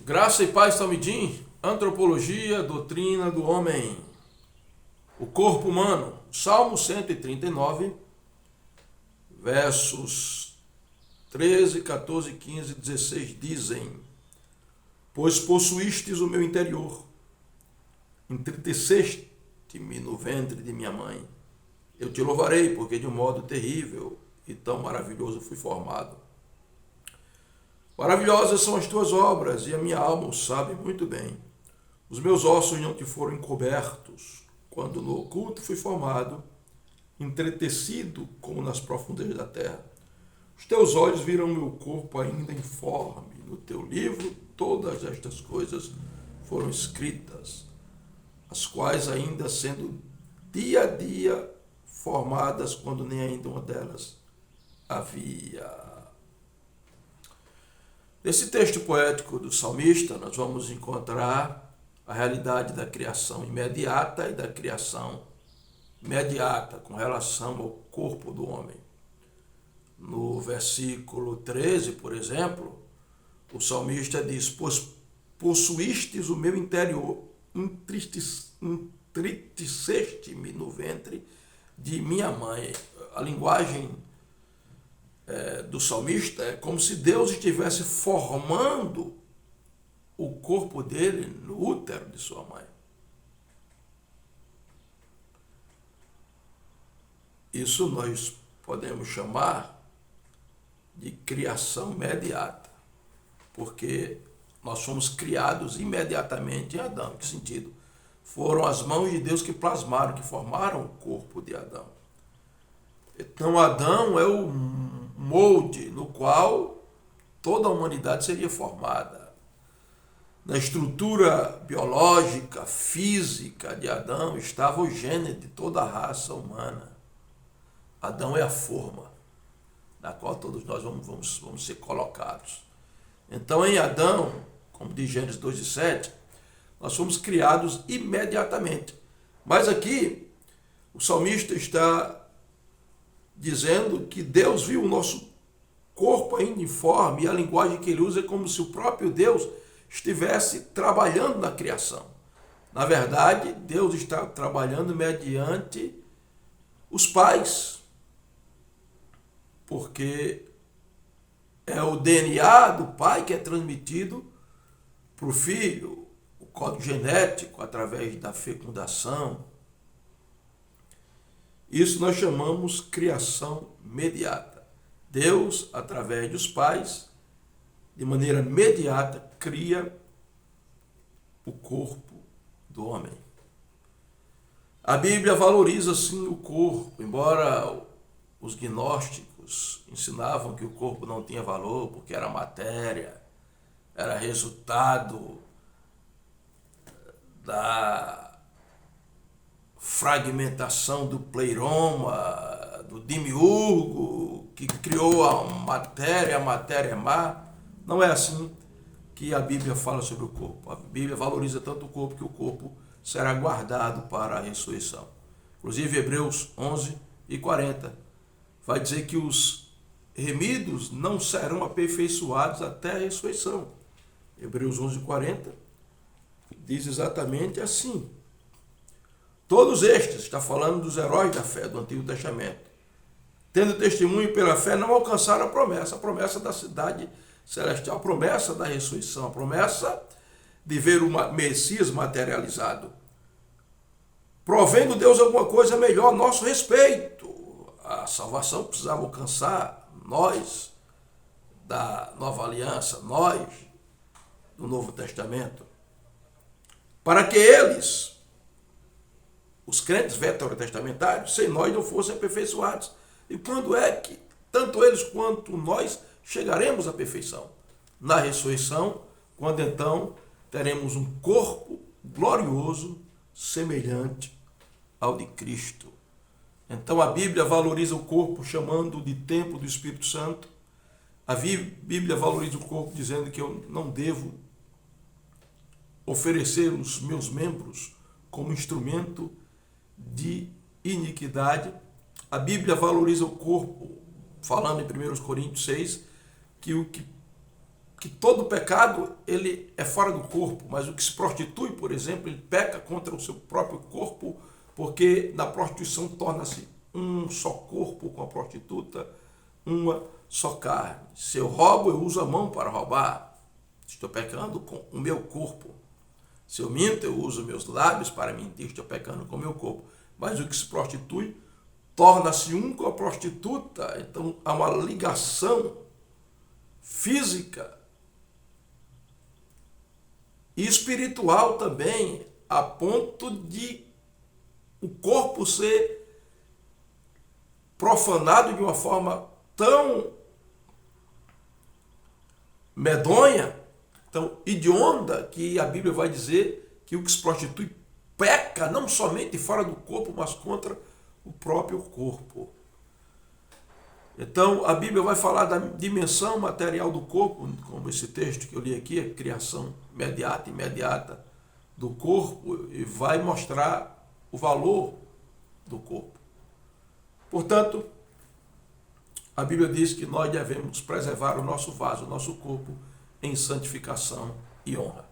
Graça e paz, Talmidim, antropologia, doutrina do homem, o corpo humano. Salmo 139, versos 13, 14, 15 e 16 dizem: Pois possuístes o meu interior, entreteceste-me no ventre de minha mãe. Eu te louvarei, porque de um modo terrível e tão maravilhoso fui formado. Maravilhosas são as tuas obras, e a minha alma o sabe muito bem. Os meus ossos não te foram encobertos, quando no oculto fui formado, entretecido como nas profundezas da terra. Os teus olhos viram meu corpo ainda informe. No teu livro todas estas coisas foram escritas, as quais ainda sendo dia a dia formadas, quando nem ainda uma delas havia. Nesse texto poético do salmista, nós vamos encontrar a realidade da criação imediata e da criação imediata com relação ao corpo do homem. No versículo 13, por exemplo, o salmista diz: Pois possuístes o meu interior, entristeceste-me no ventre de minha mãe. A linguagem do salmista é como se Deus estivesse formando o corpo dele no útero de sua mãe. Isso nós podemos chamar de criação imediata, porque nós fomos criados imediatamente em Adão. Em que sentido? Foram as mãos de Deus que plasmaram, que formaram o corpo de Adão. Então Adão é o molde no qual toda a humanidade seria formada. Na estrutura biológica, física de Adão estava o gene de toda a raça humana. Adão é a forma na qual todos nós vamos ser colocados. Então em Adão, como diz Gênesis 2:7, nós fomos criados imediatamente. Mas aqui o salmista está dizendo que Deus viu o nosso corpo ainda informe, e a linguagem que ele usa é como se o próprio Deus estivesse trabalhando na criação. Na verdade, Deus está trabalhando mediante os pais, porque é o DNA do pai que é transmitido para o filho, o código genético através da fecundação. Isso nós chamamos criação imediata. Deus, através dos pais, de maneira imediata, cria o corpo do homem. A Bíblia valoriza, sim, o corpo, embora os gnósticos ensinavam que o corpo não tinha valor, porque era matéria, era resultado da fragmentação do pleroma, do demiurgo, que criou a matéria é má. Não é assim que a Bíblia fala sobre o corpo. A Bíblia valoriza tanto o corpo que o corpo será guardado para a ressurreição. Inclusive, Hebreus 11:40 vai dizer que os remidos não serão aperfeiçoados até a ressurreição. Hebreus 11:40 diz exatamente assim. Todos estes, está falando dos heróis da fé do Antigo Testamento, tendo testemunho pela fé, não alcançaram a promessa da cidade celestial, a promessa da ressurreição, a promessa de ver o Messias materializado. Provendo Deus alguma coisa melhor a nosso respeito. A salvação precisava alcançar nós, da nova aliança, nós, do Novo Testamento, para que eles, os crentes veterotestamentários, sem nós não fossem aperfeiçoados. E quando é que tanto eles quanto nós chegaremos à perfeição? Na ressurreição, quando então teremos um corpo glorioso, semelhante ao de Cristo. Então a Bíblia valoriza o corpo chamando de templo do Espírito Santo. A Bíblia valoriza o corpo dizendo que eu não devo oferecer os meus membros como instrumento de iniquidade. A Bíblia valoriza o corpo, falando em 1 Coríntios 6, que o que que todo pecado ele é fora do corpo, mas o que se prostitui, por exemplo, ele peca contra o seu próprio corpo, porque na prostituição torna-se um só corpo com a prostituta, uma só carne. Se eu roubo, eu uso a mão para roubar. Estou pecando com o meu corpo. Se eu minto, eu uso meus lábios para mentir. Estou pecando com o meu corpo. Mas o que se prostitui torna-se um com a prostituta. Então há uma ligação física e espiritual também, a ponto de o corpo ser profanado de uma forma tão medonha, tão hedionda, que a Bíblia vai dizer que o que se prostitui peca não somente fora do corpo, mas contra o próprio corpo. Então, a Bíblia vai falar da dimensão material do corpo, como esse texto que eu li aqui, a criação imediata do corpo, e vai mostrar o valor do corpo. Portanto, a Bíblia diz que nós devemos preservar o nosso vaso, o nosso corpo, em santificação e honra.